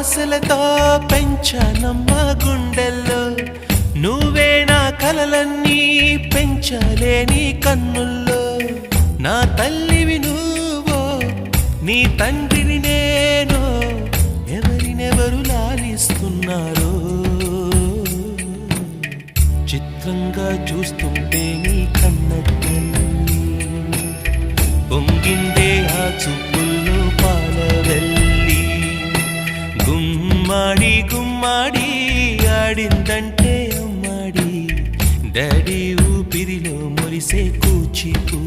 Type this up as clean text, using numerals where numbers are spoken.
ఆశలతో పెంచానమ్మ గుండెల్లో నువ్వే నా కలలన్నీ పెంచలేని కన్నుల్లో నా తల్లివి నువ్వో నీ తండ్రిని నేను ఎవరినెవరు లాలిస్తున్నారో చిత్రంగా చూస్తుంటే నీ కన్నట్టని పొంగిందే ఆ చూపుల్లో పాలవెల్లి గుమ్మాడి గుమ్మాడి ఆడిందంటే అమ్మాడి డాడీ ఊపిరిలో మురిసే కూచిపూ